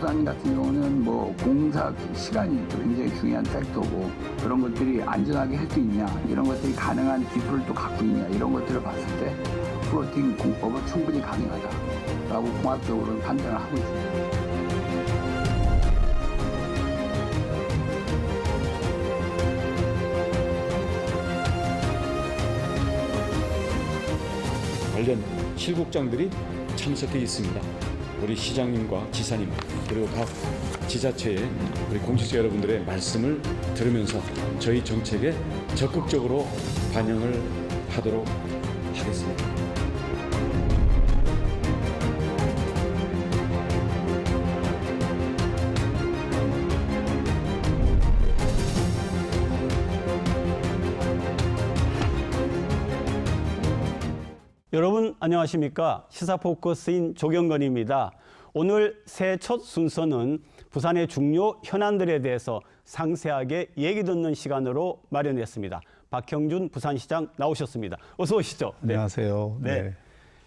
부산 같은 경우는 뭐 공사 시간이 굉장히 중요한 팩터고 그런 것들이 안전하게 할 수 있냐 이런 것들이 가능한 기술을 또 갖고 있냐 이런 것들을 봤을 때 플로팅 공법은 충분히 가능하다라고 공학적으로 판단을 하고 있습니다. 관련 실국장들이 참석해 있습니다. 우리 시장님과 지사님 그리고 각 지자체의 우리 공직자 여러분들의 말씀을 들으면서 저희 정책에 적극적으로 반영을 하도록 하겠습니다. 여러분 안녕하십니까? 시사포커스인 조경건입니다. 오늘 새해 첫 순서는 부산의 중요 현안들에 대해서 상세하게 얘기 듣는 시간으로 마련했습니다. 박형준 부산시장 나오셨습니다. 어서 오시죠. 안녕하세요. 네.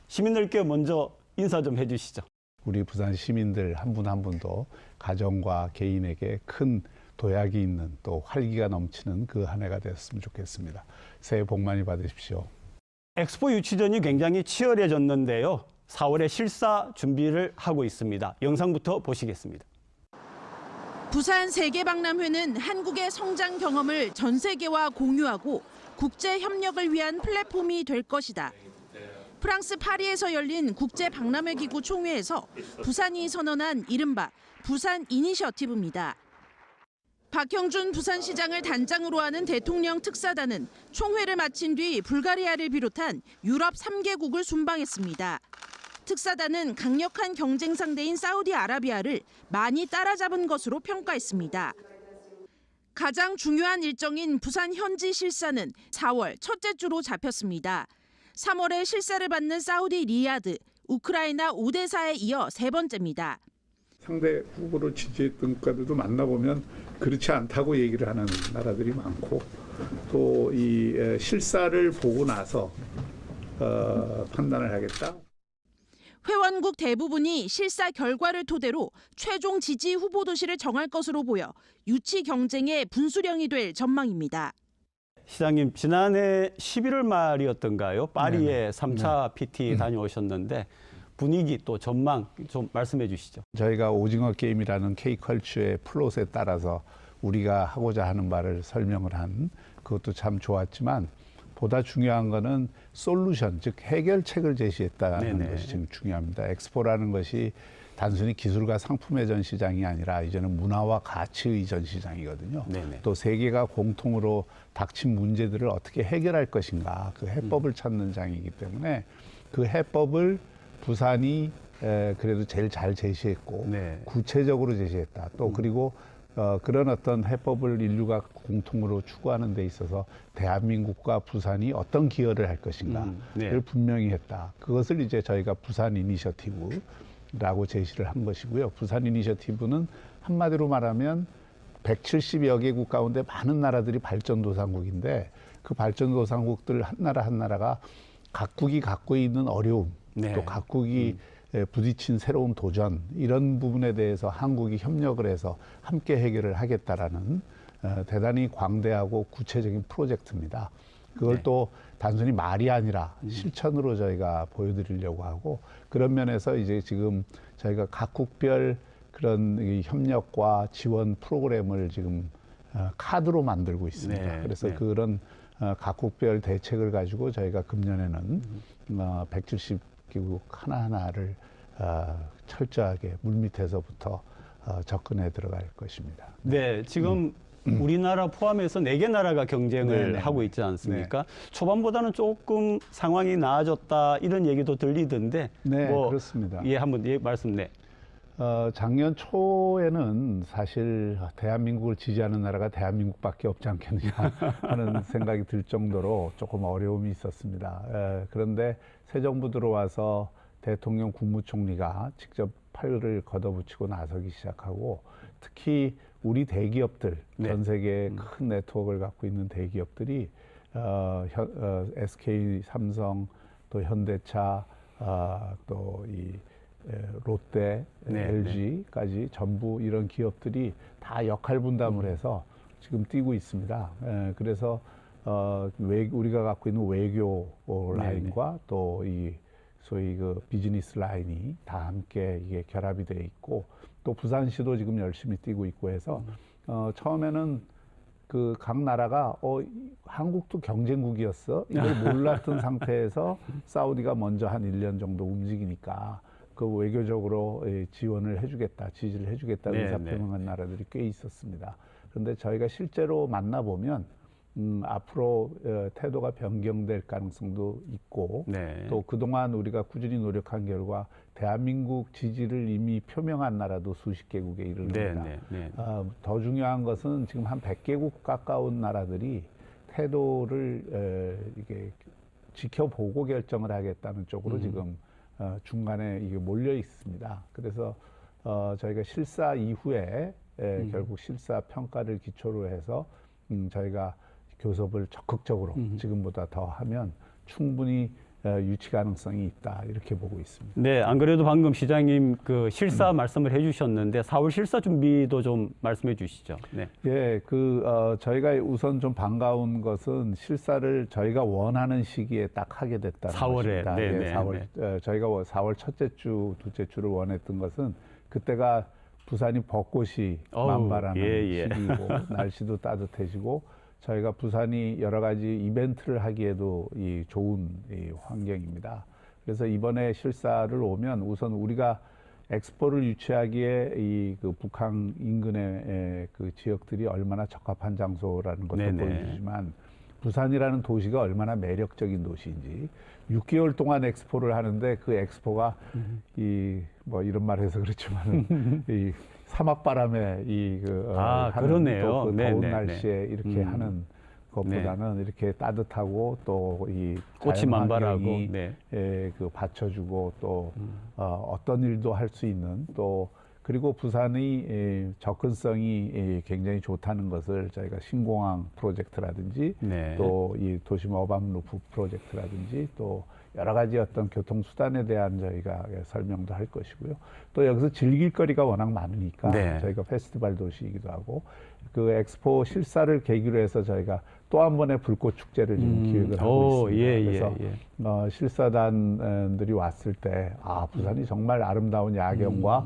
시민들께 먼저 인사 좀 해주시죠. 우리 부산 시민들 한 분 한 분도 가정과 개인에게 큰 도약이 있는 또 활기가 넘치는 그 한 해가 되었으면 좋겠습니다. 새해 복 많이 받으십시오. 엑스포 유치전이 굉장히 치열해졌는데요. 4월에 실사 준비를 하고 있습니다. 영상부터 보시겠습니다. 부산 세계박람회는 한국의 성장 경험을 전 세계와 공유하고 국제 협력을 위한 플랫폼이 될 것이다. 프랑스 파리에서 열린 국제박람회 기구 총회에서 부산이 선언한 이른바 부산 이니셔티브입니다. 박형준 부산시장을 단장으로 하는 대통령 특사단은 총회를 마친 뒤 불가리아를 비롯한 유럽 3개국을 순방했습니다. 특사단은 강력한 경쟁 상대인 사우디아라비아를 많이 따라잡은 것으로 평가했습니다. 가장 중요한 일정인 부산 현지 실사는 4월 첫째 주로 잡혔습니다. 3월에 실사를 받는 사우디 리야드, 우크라이나 오데사에 이어 세 번째입니다. 상대 후보를 지지했던 국가들도 만나보면 그렇지 않다고 얘기를 하는 나라들이 많고 또 이 실사를 보고 나서 판단을 하겠다. 회원국 대부분이 실사 결과를 토대로 최종 지지 후보 도시를 정할 것으로 보여 유치 경쟁의 분수령이 될 전망입니다. 시장님, 지난해 11월 말이었던가요? 파리에 3차 PT 다녀오셨는데 분위기 또 전망 좀 말씀해 주시죠. 저희가 오징어 게임이라는 K컬처의 플롯에 따라서 우리가 하고자 하는 바를 설명을 한 그것도 참 좋았지만 보다 중요한 거는 솔루션, 즉 해결책을 제시했다는 것이 지금 중요합니다. 엑스포라는 것이 단순히 기술과 상품의 전시장이 아니라 이제는 문화와 가치의 전시장이거든요. 또 세계가 공통으로 닥친 문제들을 어떻게 해결할 것인가 그 해법을 찾는 장이기 때문에 그 해법을 부산이 그래도 제일 잘 제시했고 구체적으로 제시했다. 또 그리고 그런 어떤 해법을 인류가 공통으로 추구하는 데 있어서 대한민국과 부산이 어떤 기여를 할 것인가를 분명히 했다. 그것을 이제 저희가 부산 이니셔티브라고 제시를 한 것이고요. 부산 이니셔티브는 한마디로 말하면 170여 개국 가운데 많은 나라들이 발전도상국인데 그 발전도상국들 하나라 하나라가 각국이 갖고 있는 어려움 또 각국이 부딪힌 새로운 도전 이런 부분에 대해서 한국이 협력을 해서 함께 해결을 하겠다라는 대단히 광대하고 구체적인 프로젝트입니다. 그걸 또 단순히 말이 아니라 실천으로 저희가 보여드리려고 하고 그런 면에서 이제 지금 저희가 각국별 그런 이 협력과 지원 프로그램을 지금 카드로 만들고 있습니다. 그래서 그런 각국별 대책을 가지고 저희가 금년에는 170개국 하나하나를 철저하게 물밑에서부터 접근해 들어갈 것입니다. 네, 지금 우리나라 포함해서 4개 나라가 경쟁을 하고 있지 않습니까? 초반보다는 조금 상황이 나아졌다 이런 얘기도 들리던데. 그렇습니다. 예, 한번 말씀 작년 초에는 사실 대한민국을 지지하는 나라가 대한민국밖에 없지 않겠느냐 하는 생각이 들 정도로 조금 어려움이 있었습니다. 그런데 새 정부 들어와서 대통령 국무총리가 직접 팔을 걷어붙이고 나서기 시작하고 특히 우리 대기업들, 전 세계에 큰 네트워크를 갖고 있는 대기업들이 SK, 삼성, 또 현대차, 또 이 롯데, 네, LG까지 전부 이런 기업들이 다 역할 분담을 해서 지금 뛰고 있습니다. 그래서 우리가 갖고 있는 외교 라인과 또 이 소위 그 비즈니스 라인이 다 함께 이게 결합이 돼 있고 또 부산시도 지금 열심히 뛰고 있고 해서 처음에는 그 각 나라가 한국도 경쟁국이었어 이걸 몰랐던 상태에서 사우디가 먼저 한 1년 정도 움직이니까 그 외교적으로 지원을 해주겠다, 지지를 해주겠다 의사 표명한 나라들이 꽤 있었습니다. 그런데 저희가 실제로 만나보면 앞으로 태도가 변경될 가능성도 있고 또 그동안 우리가 꾸준히 노력한 결과 대한민국 지지를 이미 표명한 나라도 수십 개국에 이르릅니다. 더 중요한 것은 지금 한 100개국 가까운 나라들이 태도를 이게 지켜보고 결정을 하겠다는 쪽으로 지금 중간에 이게 몰려 있습니다. 그래서 저희가 실사 이후에 결국 실사 평가를 기초로 해서 저희가 교섭을 적극적으로 지금보다 더 하면 충분히 유치 가능성이 있다 이렇게 보고 있습니다. 네, 안 그래도 방금 시장님 그 실사 말씀을 해주셨는데 4월 실사 준비도 좀 말씀해 주시죠. 네. 예, 저희가 우선 좀 반가운 것은 실사를 저희가 원하는 시기에 딱 하게 됐다는 4월에, 것입니다. 예, 4월 저희가 4월 첫째 주, 둘째 주를 원했던 것은 그때가 부산이 벚꽃이 만발하는 시기이고 날씨도 따뜻해지고 저희가 부산이 여러 가지 이벤트를 하기에도 좋은 환경입니다. 그래서 이번에 실사를 오면 우선 우리가 엑스포를 유치하기에 그 북한 인근의 그 지역들이 얼마나 적합한 장소라는 것도 보여주지만 부산이라는 도시가 얼마나 매력적인 도시인지 6개월 동안 엑스포를 하는데 그 엑스포가 뭐 이런 말 해서 그렇지만 이 사막바람에 그러네요. 그 더운 날씨에 이렇게 하는 것보다는 이렇게 따뜻하고 또 이 꽃이 만발하고 그 받쳐주고 또 어떤 일도 할 수 있는 또 그리고 부산의 접근성이 굉장히 좋다는 것을 저희가 신공항 프로젝트라든지 또 이 도심 어반 루프 프로젝트라든지 또 여러 가지 어떤 교통수단에 대한 저희가 설명도 할 것이고요. 또 여기서 즐길 거리가 워낙 많으니까 저희가 페스티벌 도시이기도 하고 그 엑스포 실사를 계기로 해서 저희가 또 한 번의 불꽃 축제를 지금 기획을 하고 있습니다. 그래서 실사단들이 왔을 때 부산이 정말 아름다운 야경과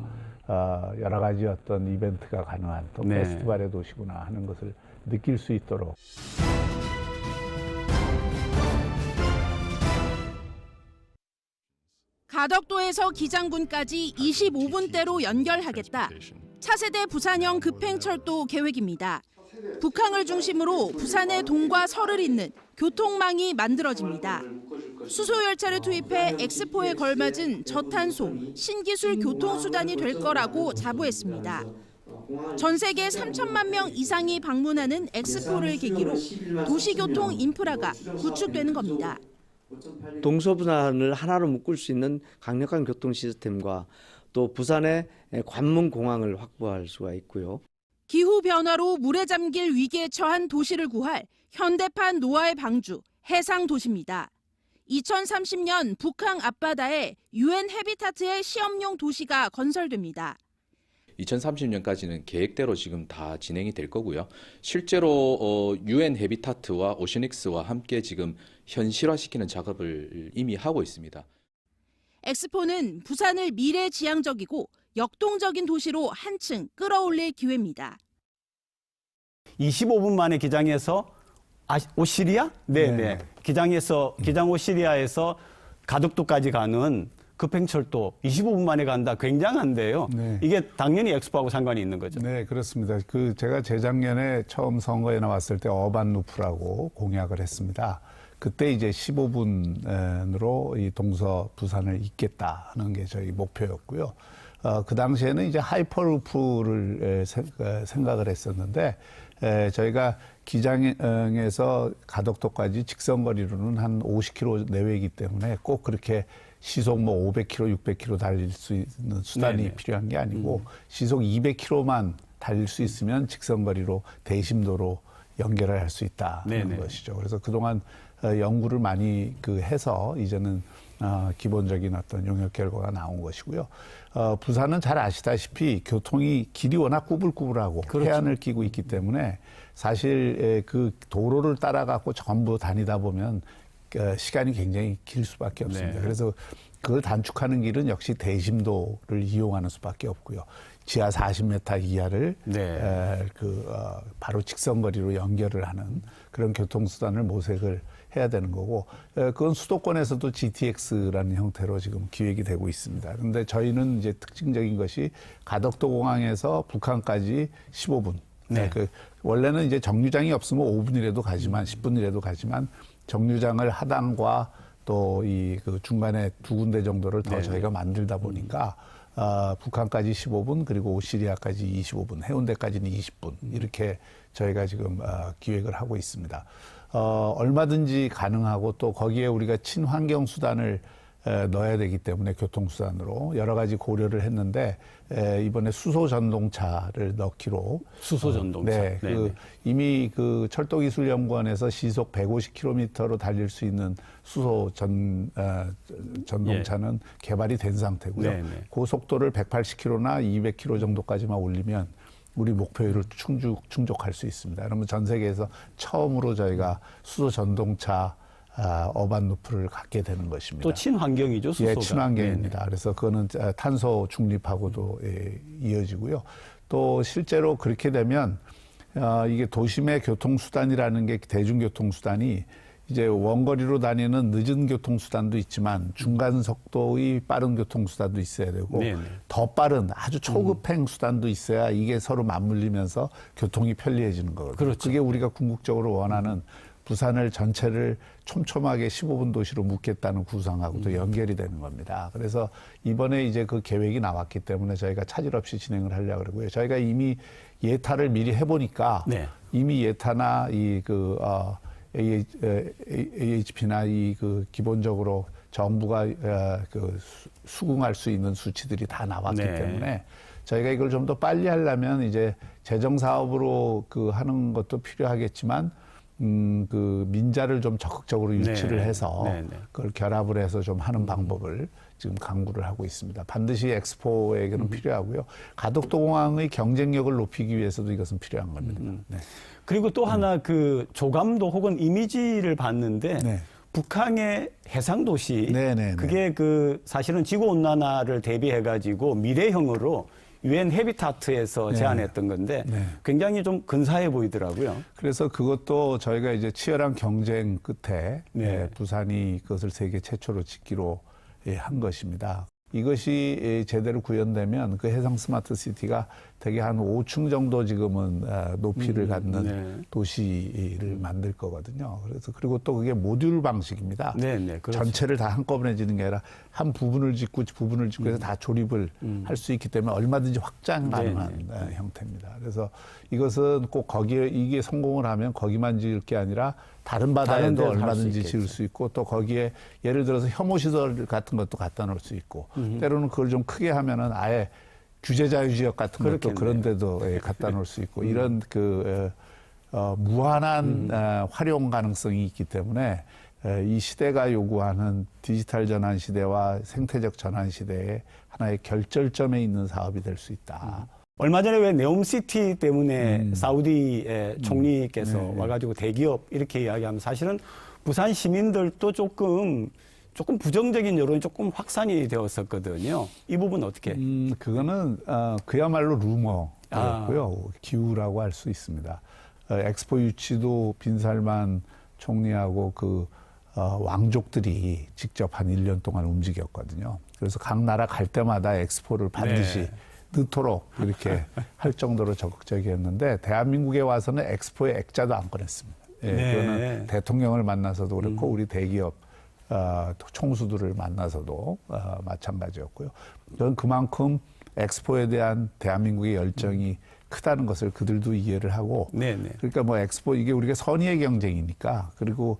여러 가지 어떤 이벤트가 가능한 또 페스티벌의 도시구나 하는 것을 느낄 수 있도록 가덕도에서 기장군까지 25분대로 연결하겠다. 차세대 부산형 급행철도 계획입니다. 북항을 중심으로 부산의 동과 서를 잇는 교통망이 만들어집니다. 수소열차를 투입해 엑스포에 걸맞은 저탄소, 신기술 교통수단이 될 거라고 자부했습니다. 전 세계 3천만 명 이상이 방문하는 엑스포를 계기로 도시교통 인프라가 구축되는 겁니다. 동서부산을 하나로 묶을 수 있는 강력한 교통 시스템과 또 부산의 관문 공항을 확보할 수가 있고요. 기후변화로 물에 잠길 위기에 처한 도시를 구할 현대판 노아의 방주, 해상도시입니다. 2030년 북한 앞바다에 UN 해비타트의 시험용 도시가 건설됩니다. 2030년까지는 계획대로 지금 다 진행이 될 거고요. 실제로 UN 해비타트와 오션엑스와 함께 지금 현실화시키는 작업을 이미 하고 있습니다. 엑스포는 부산을 미래지향적이고 역동적인 도시로 한층 끌어올릴 기회입니다. 25분 만에 기장에서 오시리아? 네. 기장 오시리아에서 가덕도까지 가는 급행철도 25분 만에 간다. 굉장한데요. 이게 당연히 엑스포하고 상관이 있는 거죠. 네, 그렇습니다. 제가 재작년에 처음 선거에 나왔을 때 어반 루프라고 공약을 했습니다. 그때 이제 15분으로 이 동서 부산을 잇겠다는 게 저희 목표였고요. 그 당시에는 이제 하이퍼루프를 생각을 했었는데 저희가 기장에서 가덕도까지 직선거리로는 한 50km 내외이기 때문에 꼭 그렇게 시속 500km, 600km 달릴 수 있는 수단이 필요한 게 아니고 시속 200km만 달릴 수 있으면 직선거리로 대심도로 연결을 할 수 있다는 것이죠. 그래서 그동안 연구를 많이 해서 이제는 기본적인 어떤 용역 결과가 나온 것이고요. 부산은 잘 아시다시피 교통이 길이 워낙 구불구불하고 그렇죠. 해안을 끼고 있기 때문에 사실 그 도로를 따라가고 전부 다니다 보면 시간이 굉장히 길 수밖에 없습니다. 네. 그래서 그걸 단축하는 길은 역시 대심도를 이용하는 수밖에 없고요. 지하 40m 이하를 네. 바로 직선거리로 연결을 하는 그런 교통수단을 모색을 해야 되는 거고, 그건 수도권에서도 GTX라는 형태로 지금 기획이 되고 있습니다. 그런데 저희는 이제 특징적인 것이 가덕도 공항에서 북한까지 15분. 네. 원래는 이제 정류장이 없으면 5분이라도 가지만 10분이라도 가지만 정류장을 하단과 또 그 중간에 두 군데 정도를 더 저희가 만들다 보니까 북한까지 15분 그리고 오시리아까지 25분, 해운대까지는 20분 이렇게 저희가 지금 기획을 하고 있습니다. 얼마든지 가능하고 또 거기에 우리가 친환경 수단을 넣어야 되기 때문에 교통수단으로 여러 가지 고려를 했는데 이번에 수소 전동차를 넣기로 수소 전동차. 네, 이미 그 철도기술연구원에서 시속 150km로 달릴 수 있는 수소 전동차는 개발이 된 상태고요. 네네. 그 속도를 180km나 200km 정도까지만 올리면 우리 목표율을 충족할 수 있습니다. 그러면 전 세계에서 처음으로 저희가 수소 전동차 어반 루프를 갖게 되는 것입니다. 또 친환경이죠, 수소가. 예, 친환경입니다. 네네. 그래서 그거는 탄소 중립하고도 이어지고요. 또 실제로 그렇게 되면 이게 도심의 교통수단이라는 게 대중교통수단이 이제 원거리로 다니는 늦은 교통수단도 있지만 중간 속도의 빠른 교통수단도 있어야 되고 네네. 더 빠른 아주 초급행 수단도 있어야 이게 서로 맞물리면서 교통이 편리해지는 거거든요. 그렇죠. 그게 우리가 궁극적으로 원하는 부산을 전체를 촘촘하게 15분 도시로 묶겠다는 구상하고도 연결이 되는 겁니다. 그래서 이번에 이제 그 계획이 나왔기 때문에 저희가 차질 없이 진행을 하려고 그러고요. 저희가 이미 예타를 미리 해보니까 네. 이미 예타나 AHP나 기본적으로 정부가 수긍할 수 있는 수치들이 다 나왔기 네. 때문에 저희가 이걸 좀 더 빨리 하려면 이제 재정 사업으로 하는 것도 필요하겠지만 민자를 좀 적극적으로 유치를 네. 해서 네. 그걸 결합을 해서 좀 하는 방법을 지금 강구를 하고 있습니다. 반드시 엑스포에게는 필요하고요. 가덕도 공항의 경쟁력을 높이기 위해서도 이것은 필요한 겁니다. 네. 그리고 또 하나 조감도 혹은 이미지를 봤는데 네. 북한의 해상 도시 네네네. 그게 사실은 지구 온난화를 대비해 가지고 미래형으로 유엔 헤비타트에서 네. 제안했던 건데 네. 굉장히 좀 근사해 보이더라고요. 그래서 그것도 저희가 이제 치열한 경쟁 끝에 네. 부산이 그것을 세계 최초로 짓기로 한 것입니다. 이것이 제대로 구현되면 그 해상 스마트 시티가 되게 한 5층 정도 지금은 높이를 갖는 네. 도시를 만들 거거든요. 그래서 그리고 또 그게 모듈 방식입니다. 네, 그렇죠. 전체를 다 한꺼번에 짓는 게 아니라 한 부분을 짓고 해서 다 조립을 할 수 있기 때문에 얼마든지 확장 가능한 형태입니다. 그래서 이것은 꼭 거기에 이게 성공을 하면 거기만 지을 게 아니라 다른 바다에도 얼마든지 지을 수 있고 또 거기에 예를 들어서 혐오시설 같은 것도 갖다 놓을 수 있고 때로는 그걸 좀 크게 하면은 아예 규제자유지역 같은 것도 그런 데도 갖다 놓을 수 있고 이런 무한한 활용 가능성이 있기 때문에 이 시대가 요구하는 디지털 전환 시대와 생태적 전환 시대의 하나의 결절점에 있는 사업이 될 수 있다. 얼마 전에 왜 네옴시티 때문에 사우디의 총리께서 네. 와가지고 대기업 이렇게 이야기하면 사실은 부산 시민들도 조금 부정적인 여론이 조금 확산이 되었었거든요. 이 부분 어떻게? 그거는 그야말로 루머였고요. 기우라고 할 수 있습니다. 엑스포 유치도 빈살만 총리하고 왕족들이 직접 한 1년 동안 움직였거든요. 그래서 각 나라 갈 때마다 엑스포를 반드시 넣도록 이렇게 할 정도로 적극적이었는데 대한민국에 와서는 엑스포에 액자도 안 꺼냈습니다. 그거는 대통령을 만나서도 그렇고 우리 대기업 총수들을 만나서도 마찬가지였고요. 그건 그만큼 엑스포에 대한 대한민국의 열정이 크다는 것을 그들도 이해를 하고 그러니까 엑스포 이게 우리가 선의의 경쟁이니까 그리고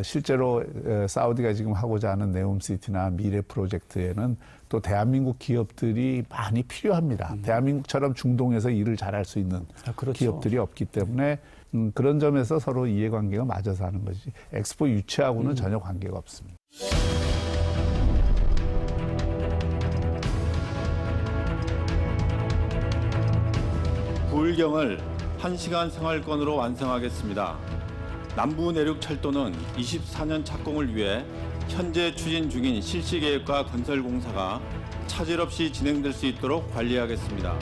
실제로 사우디가 지금 하고자 하는 네옴시티나 미래 프로젝트에는 또 대한민국 기업들이 많이 필요합니다. 대한민국처럼 중동에서 일을 잘할 수 있는 그렇죠. 기업들이 없기 때문에 그런 점에서 서로 이해관계가 맞아서 하는 거지 엑스포 유치하고는 전혀 관계가 없습니다. 부울경을 1시간 생활권으로 완성하겠습니다. 남부 내륙 철도는 24년 착공을 위해 현재 추진 중인 실시 계획과 건설 공사가 차질 없이 진행될 수 있도록 관리하겠습니다.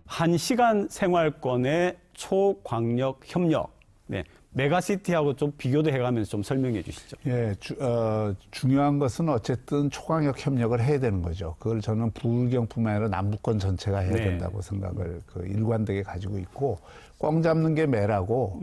한 시간 생활권의 초광역 협력, 네, 메가시티하고 좀 비교도 해가면서 좀 설명해 주시죠. 예, 중요한 것은 어쨌든 초광역 협력을 해야 되는 거죠. 그걸 저는 부울경뿐만 아니라 남부권 전체가 해야 네. 된다고 생각을 일관되게 가지고 있고, 꽝 잡는 게 매라고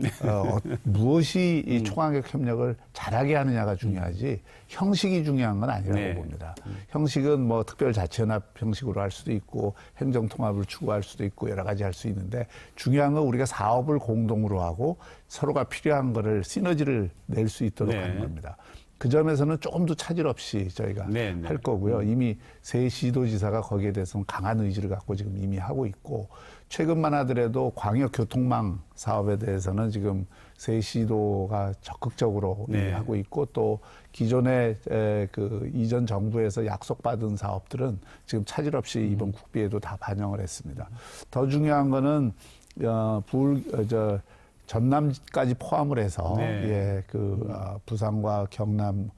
무엇이 이 초광역 협력을 잘하게 하느냐가 중요하지 형식이 중요한 건 아니라고 네. 봅니다. 형식은 뭐 특별자치연합 형식으로 할 수도 있고 행정통합을 추구할 수도 있고 여러 가지 할 수 있는데, 중요한 건 우리가 사업을 공동으로 하고 서로가 필요한 거를 시너지를 낼 수 있도록 네. 하는 겁니다. 그 점에서는 조금 더 차질 없이 저희가 네, 네. 할 거고요. 이미 새 시도지사가 거기에 대해서는 강한 의지를 갖고 지금 이미 하고 있고, 최근만 하더라도 광역교통망 사업에 대해서는 지금 새 시도가 적극적으로 네. 하고 있고, 또 기존의 그 이전 정부에서 약속받은 사업들은 지금 차질 없이 이번 국비에도 다 반영을 했습니다. 더 중요한 거는 전남까지 포함을 해서 네. 부산과 경남,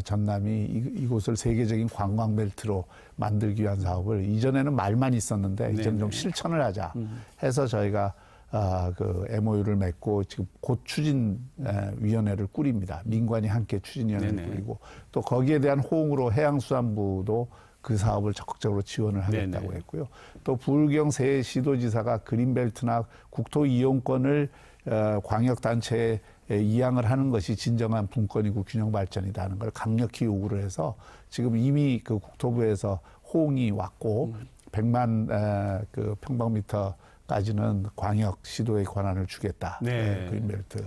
전남이 이곳을 세계적인 관광 벨트로 만들기 위한 사업을 이전에는 말만 있었는데 이제는 좀 실천을 하자 해서 저희가 MOU를 맺고 지금 곧 추진위원회를 꾸립니다. 민관이 함께 추진위원회를 네네. 꾸리고, 또 거기에 대한 호응으로 해양수산부도 그 사업을 적극적으로 지원을 하겠다고 네네. 했고요. 또 부울경 새 시도지사가 그린벨트나 국토 이용권을 광역단체에 이양을 하는 것이 진정한 분권이고 균형 발전이다 하는 걸 강력히 요구를 해서 지금 이미 그 국토부에서 호응이 왔고 100만 평방미터까지는 광역 시도의 권한을 주겠다. 네. 그린벨트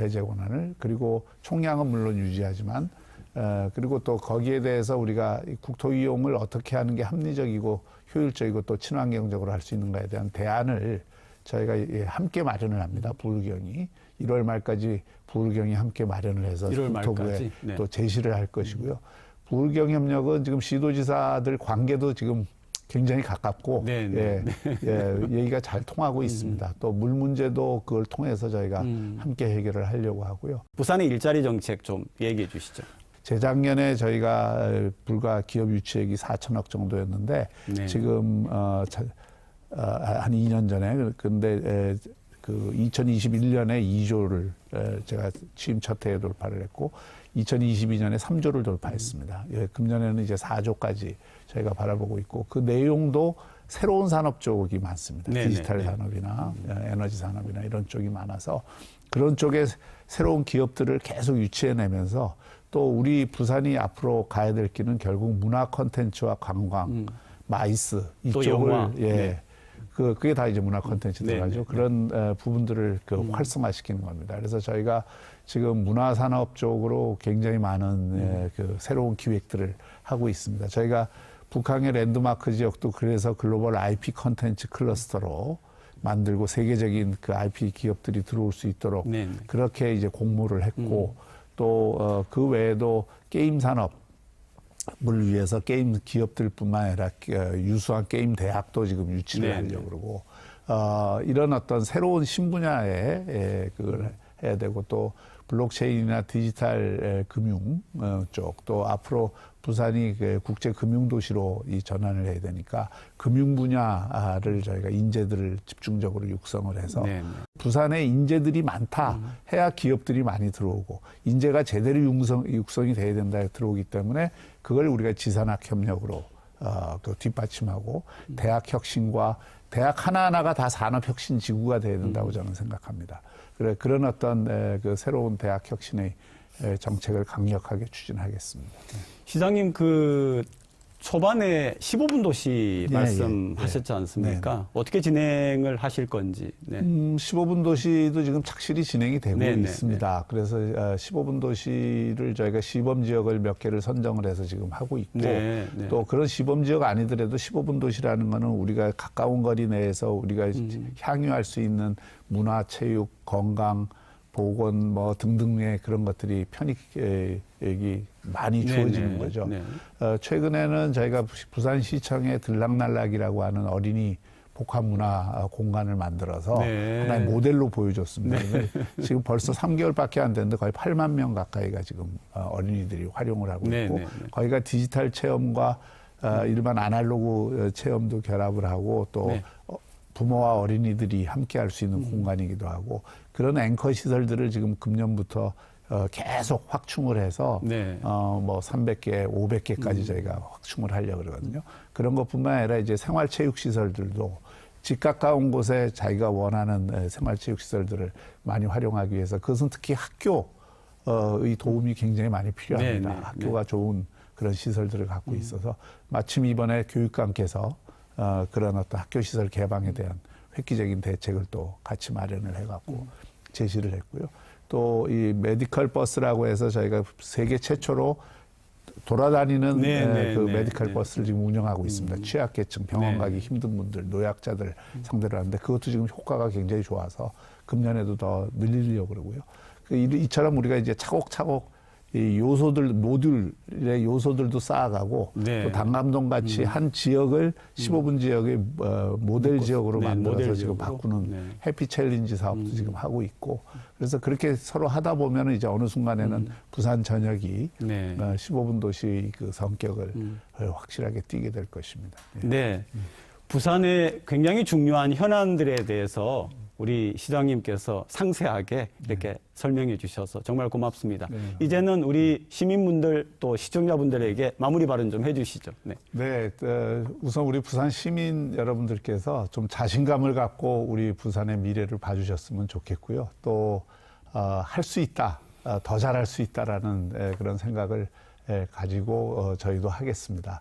해제 권한을. 그리고 총량은 물론 유지하지만 그리고 또 거기에 대해서 우리가 국토 이용을 어떻게 하는 게 합리적이고 효율적이고 또 친환경적으로 할 수 있는가에 대한 대안을 저희가 함께 마련을 합니다. 부울경이 1월 말까지 부울경이 함께 마련을 해서 1월 국토부에 말까지? 네. 또 제시를 할 것이고요. 부울경 협력은 지금 시도지사들 관계도 지금 굉장히 가깝고 네, 네, 얘기가 잘 통하고 있습니다. 또 물 문제도 그걸 통해서 저희가 함께 해결을 하려고 하고요. 부산의 일자리 정책 좀 얘기해 주시죠. 재작년에 저희가 불과 기업 유치액이 4천억 정도였는데 네. 지금 한 2년 전에 근데 그 2021년에 2조를 제가 취임 첫 해에 돌파를 했고 2022년에 3조를 돌파했습니다. 금년에는 이제 4조까지 저희가 바라보고 있고, 그 내용도 새로운 산업 쪽이 많습니다. 네네. 디지털 산업이나 에너지 산업이나 이런 쪽이 많아서 그런 쪽에 새로운 기업들을 계속 유치해내면서, 또 우리 부산이 앞으로 가야 될 길은 결국 문화 콘텐츠와 관광, 마이스 또 영화. 이쪽을 네. 그게 다 이제 문화 콘텐츠 들어가죠. 네. 그런 부분들을 활성화시키는 겁니다. 그래서 저희가 지금 문화산업 쪽으로 굉장히 많은 그 새로운 기획들을 하고 있습니다. 저희가 북한의 랜드마크 지역도 그래서 글로벌 IP 콘텐츠 클러스터로 만들고 세계적인 그 IP 기업들이 들어올 수 있도록 네. 그렇게 이제 공모를 했고, 또 그 외에도 게임 산업 을 위해서 게임 기업들뿐만 아니라 유수한 게임 대학도 지금 유치를 네, 하려고 그러고, 이런 어떤 새로운 신분야에 그걸 해야 되고, 또 블록체인이나 디지털 금융 쪽, 또 앞으로 부산이 국제 금융 도시로 이 전환을 해야 되니까 금융 분야를 저희가 인재들을 집중적으로 육성을 해서 네. 부산에 인재들이 많다 해야 기업들이 많이 들어오고, 인재가 제대로 육성이 돼야 된다 들어오기 때문에 그걸 우리가 지산학 협력으로 또 뒷받침하고 대학 혁신과 대학 하나하나가 다 산업 혁신 지구가 돼야 된다고 저는 생각합니다. 그런 어떤 그 새로운 대학 혁신의 정책을 강력하게 추진하겠습니다. 시장님, 그 초반에 15분 도시 예, 말씀하셨지 않습니까? 네. 어떻게 진행을 하실 건지. 네. 15분 도시도 지금 착실히 진행이 되고 네, 네, 있습니다. 그래서 15분 도시를 저희가 시범 지역을 몇 개를 선정을 해서 지금 하고 있고 네, 네. 또 그런 시범 지역 아니더라도 15분 도시라는 거는 우리가 가까운 거리 내에서 우리가 향유할 수 있는 문화, 체육, 건강, 보건 뭐 등등의 그런 것들이 편익이 많이 주어지는 네, 거죠. 네. 최근에는 저희가 부산시청에 들락날락이라고 하는 어린이 복합문화 공간을 만들어서 네. 하나의 모델로 보여줬습니다. 지금 벌써 3개월밖에 안 됐는데 거의 8만 명 가까이가 지금 어린이들이 활용을 하고 네, 있고 네, 네. 거기가 디지털 체험과 일반 아날로그 체험도 결합을 하고 또 네. 부모와 어린이들이 함께 할 수 있는 공간이기도 하고 그런 앵커 시설들을 지금 금년부터 계속 확충을 해서 네. 뭐 300개, 500개까지 저희가 확충을 하려고 그러거든요. 그런 것뿐만 아니라 이제 생활체육 시설들도 집 가까운 곳에 자기가 원하는 생활체육 시설들을 많이 활용하기 위해서 그것은 특히 학교의 도움이 굉장히 많이 필요합니다. 네, 네, 학교가 좋은 그런 시설들을 갖고 있어서 마침 이번에 교육감께서 그런 어떤 학교 시설 개방에 대한 획기적인 대책을 또 같이 마련을 해갖고 제시를 했고요. 또 이 메디컬 버스라고 해서 저희가 세계 최초로 돌아다니는 그 메디컬 버스를 지금 운영하고 있습니다. 취약계층, 병원 가기 힘든 분들, 노약자들 상대로 하는데 그것도 지금 효과가 굉장히 좋아서 금년에도 더 늘리려고 그러고요. 이처럼 우리가 이제 차곡차곡 이 요소들, 모듈의 요소들도 쌓아가고 네. 또 단감동 같이 한 지역을 15분 지역의 모델 지역으로 네, 만들어서 모델 지금 지역으로. 바꾸는 네. 해피 챌린지 사업도 지금 하고 있고 그래서 그렇게 서로 하다 보면 이제 어느 순간에는 부산 전역이 네. 15분 도시 그 성격을 확실하게 띠게 될 것입니다. 예. 네. 부산의 굉장히 중요한 현안들에 대해서 우리 시장님께서 상세하게 이렇게 설명해 주셔서 정말 고맙습니다. 네. 이제는 우리 시민분들 또 시청자분들에게 마무리 발언 좀 해주시죠. 네. 네, 우선 우리 부산 시민 여러분들께서 좀 자신감을 갖고 우리 부산의 미래를 봐주셨으면 좋겠고요. 또 할 수 있다, 더 잘할 수 있다라는 그런 생각을 가지고 저희도 하겠습니다.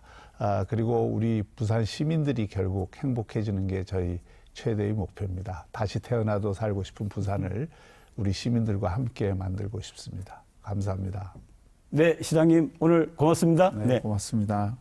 그리고 우리 부산 시민들이 결국 행복해지는 게 저희 최대의 목표입니다. 다시 태어나도 살고 싶은 부산을 우리 시민들과 함께 만들고 싶습니다. 감사합니다. 네, 시장님 오늘 고맙습니다. 네, 고맙습니다.